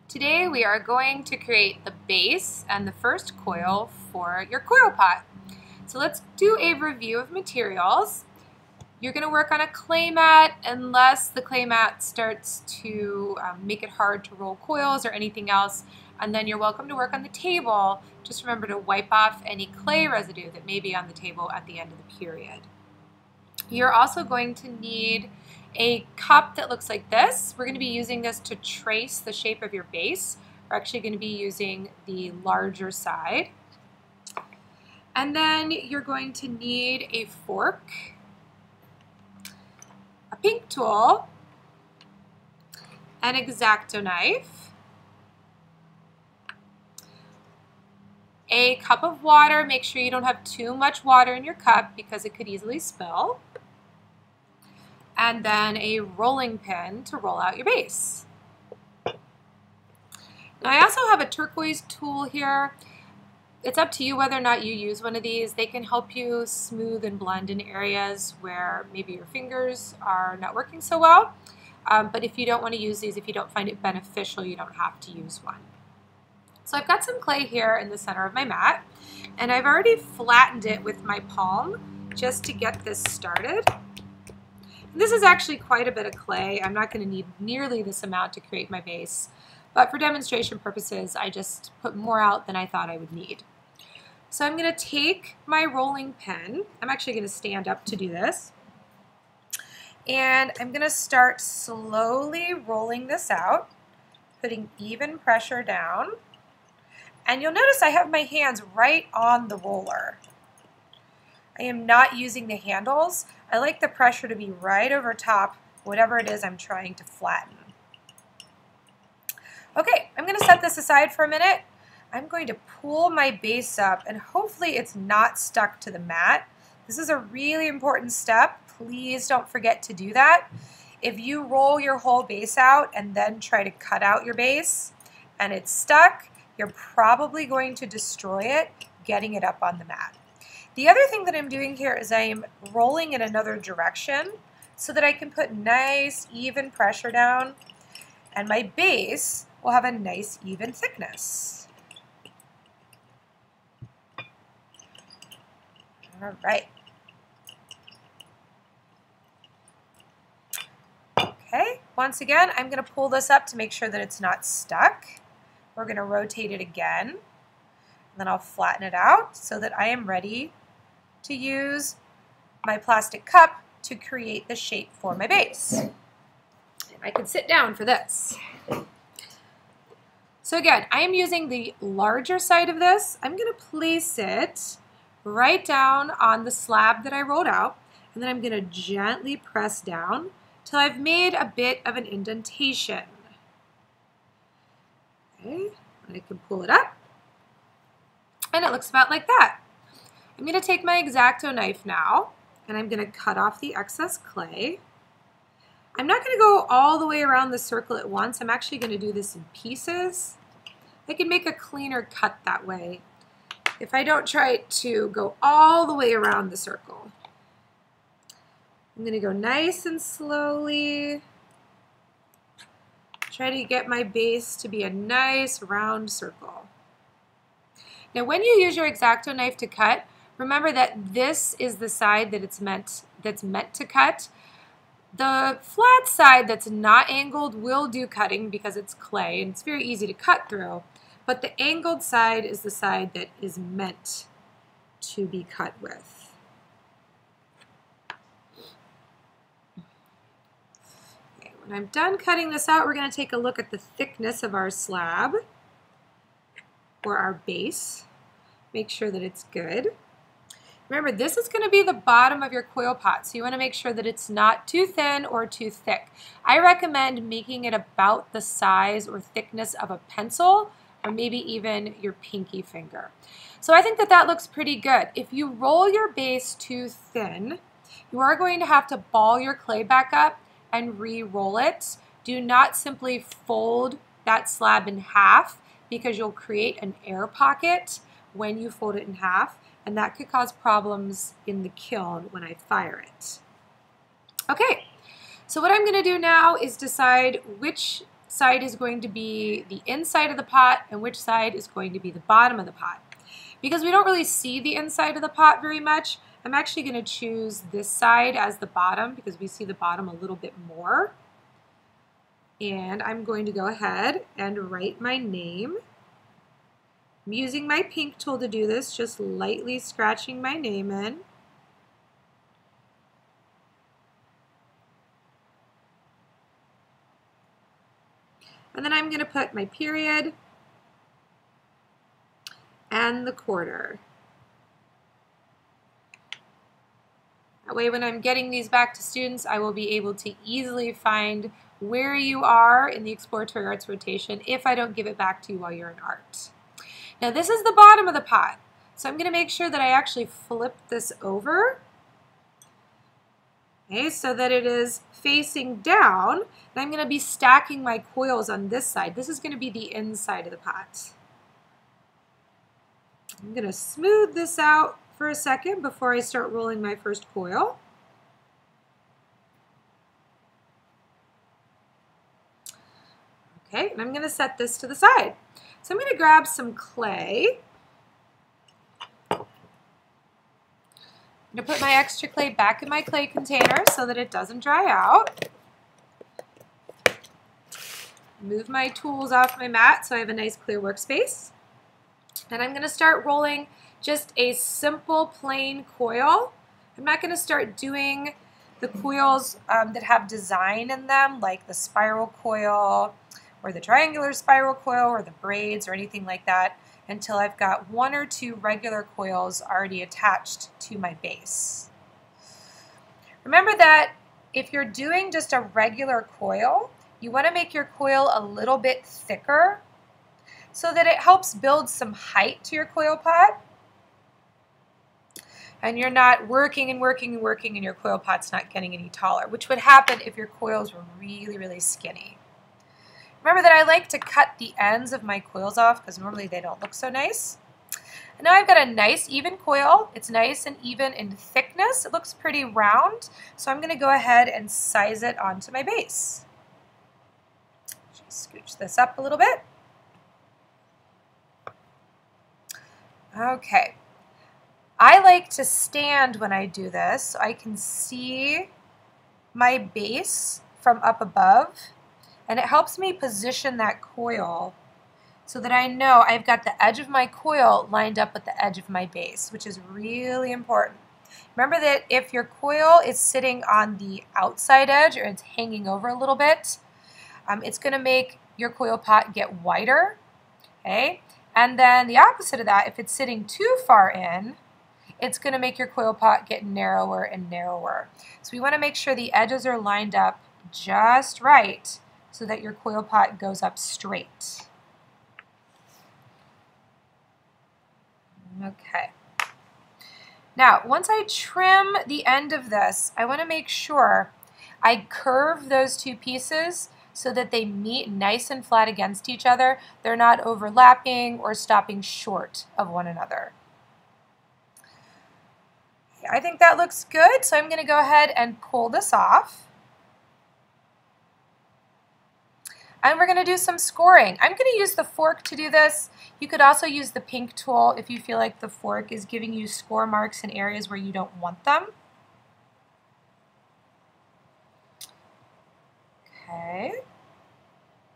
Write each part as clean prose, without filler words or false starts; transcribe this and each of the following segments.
Today we are going to create the base and the first coil for your coil pot. So let's do a review of materials. You're going to work on a clay mat unless the clay mat starts to make it hard to roll coils or anything else, and then you're welcome to work on the table. Just remember to wipe off any clay residue that may be on the table at the end of the period. You're also going to need a cup that looks like this. We're going to be using this to trace the shape of your base. We're actually going to be using the larger side. And then you're going to need a fork, a pink tool, an X-Acto knife, a cup of water. Make sure you don't have too much water in your cup because it could easily spill. And then a rolling pin to roll out your base. Now I also have a turquoise tool here. It's up to you whether or not you use one of these. They can help you smooth and blend in areas where maybe your fingers are not working so well. But if you don't want to use these, if you don't find it beneficial, you don't have to use one. So I've got some clay here in the center of my mat, and I've already flattened it with my palm just to get this started. This is actually quite a bit of clay. I'm not going to need nearly this amount to create my base, but for demonstration purposes, I just put more out than I thought I would need. So I'm going to take my rolling pin. I'm actually going to stand up to do this. And I'm going to start slowly rolling this out, putting even pressure down. And you'll notice I have my hands right on the roller. I am not using the handles. I like the pressure to be right over top, whatever it is I'm trying to flatten. Okay, I'm going to set this aside for a minute. I'm going to pull my base up, and hopefully it's not stuck to the mat. This is a really important step. Please don't forget to do that. If you roll your whole base out and then try to cut out your base and it's stuck, you're probably going to destroy it getting it up on the mat. The other thing that I'm doing here is I am rolling in another direction so that I can put nice even pressure down, and my base will have a nice even thickness. All right. Okay, once again, I'm going to pull this up to make sure that it's not stuck. We're going to rotate it again, and then I'll flatten it out so that I am ready to use my plastic cup to create the shape for my base. And I can sit down for this. So again, I am using the larger side of this. I'm going to place it right down on the slab that I rolled out, and then I'm going to gently press down till I've made a bit of an indentation. Okay, and I can pull it up, and it looks about like that. I'm going to take my X-Acto knife now, and I'm going to cut off the excess clay. I'm not going to go all the way around the circle at once. I'm actually going to do this in pieces. I can make a cleaner cut that way if I don't try to go all the way around the circle. I'm going to go nice and slowly. Try to get my base to be a nice round circle. Now when you use your X-Acto knife to cut, remember that this is the side that that's meant to cut. The flat side that's not angled will do cutting because it's clay and it's very easy to cut through, but the angled side is the side that is meant to be cut with. Okay, when I'm done cutting this out, we're going to take a look at the thickness of our slab or our base. Make sure that it's good. Remember, this is going to be the bottom of your coil pot, so you want to make sure that it's not too thin or too thick. I recommend making it about the size or thickness of a pencil, or maybe even your pinky finger. So I think that that looks pretty good. If you roll your base too thin, you are going to have to ball your clay back up and re-roll it. Do not simply fold that slab in half because you'll create an air pocket when you fold it in half, and that could cause problems in the kiln when I fire it. Okay, so what I'm going to do now is decide which side is going to be the inside of the pot and which side is going to be the bottom of the pot. Because we don't really see the inside of the pot very much, I'm actually going to choose this side as the bottom because we see the bottom a little bit more. And I'm going to go ahead and write my name. I'm using my pink tool to do this, just lightly scratching my name in. And then I'm going to put my period and the quarter. That way when I'm getting these back to students, I will be able to easily find where you are in the exploratory arts rotation if I don't give it back to you while you're in art. Now this is the bottom of the pot, so I'm going to make sure that I actually flip this over, okay, so that it is facing down, and I'm going to be stacking my coils on this side. This is going to be the inside of the pot. I'm going to smooth this out for a second before I start rolling my first coil. Okay, and I'm going to set this to the side. So I'm going to grab some clay. I'm going to put my extra clay back in my clay container so that it doesn't dry out. Move my tools off my mat so I have a nice clear workspace. And I'm going to start rolling just a simple plain coil. I'm not going to start doing the coils that have design in them, like the spiral coil or the triangular spiral coil or the braids or anything like that, until I've got 1 or 2 regular coils already attached to my base. Remember that if you're doing just a regular coil, you want to make your coil a little bit thicker so that it helps build some height to your coil pot. And you're not working and working and working and your coil pot's not getting any taller, which would happen if your coils were really, really skinny. Remember that I like to cut the ends of my coils off because normally they don't look so nice. And now I've got a nice even coil. It's nice and even in thickness. It looks pretty round. So I'm going to go ahead and size it onto my base. Just scooch this up a little bit. Okay. I like to stand when I do this so I can see my base from up above, and it helps me position that coil so that I know I've got the edge of my coil lined up with the edge of my base, which is really important. Remember that if your coil is sitting on the outside edge or it's hanging over a little bit, it's going to make your coil pot get wider, okay? And then the opposite of that, if it's sitting too far in, it's going to make your coil pot get narrower and narrower. So we want to make sure the edges are lined up just right so that your coil pot goes up straight. Okay. Now, once I trim the end of this, I want to make sure I curve those 2 pieces so that they meet nice and flat against each other. They're not overlapping or stopping short of one another. I think that looks good, so I'm going to go ahead and pull this off. And we're going to do some scoring. I'm going to use the fork to do this. You could also use the pink tool if you feel like the fork is giving you score marks in areas where you don't want them. Okay.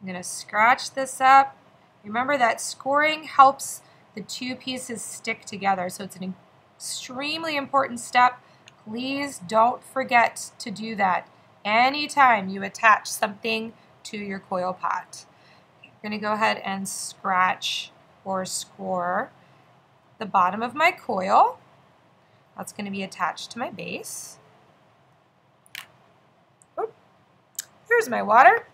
I'm going to scratch this up. Remember that scoring helps the 2 pieces stick together, so it's an extremely important step. Please don't forget to do that anytime you attach something to your coil pot. I'm going to go ahead and scratch or score the bottom of my coil. That's going to be attached to my base. Oop. Here's my water.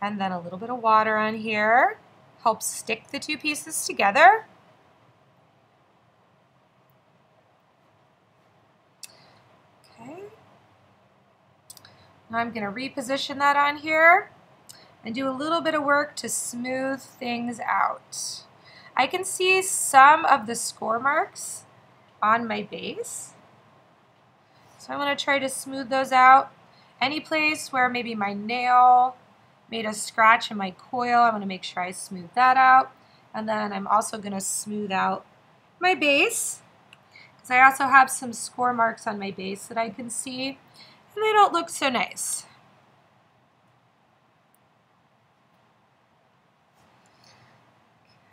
And then a little bit of water on here helps stick the 2 pieces together. Now I'm going to reposition that on here and do a little bit of work to smooth things out. I can see some of the score marks on my base, so I'm going to try to smooth those out. Any place where maybe my nail made a scratch in my coil. I'm going to make sure I smooth that out. And then I'm also going to smooth out my base, because I also have some score marks on my base that I can see, and they don't look so nice.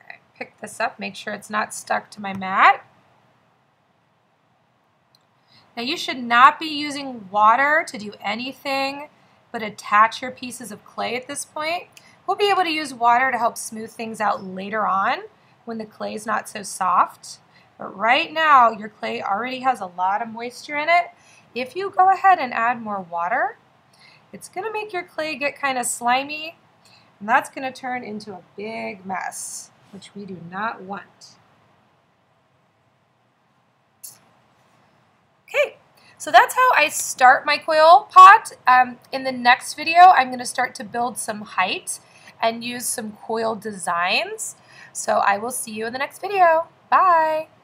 Okay, pick this up, make sure it's not stuck to my mat. Now you should not be using water to do anything but attach your pieces of clay at this point. We'll be able to use water to help smooth things out later on when the clay is not so soft. But right now, your clay already has a lot of moisture in it. If you go ahead and add more water, it's going to make your clay get kind of slimy, and that's going to turn into a big mess, which we do not want. Okay. So that's how I start my coil pot. In the next video, I'm going to start to build some height and use some coil designs. So I will see you in the next video. Bye!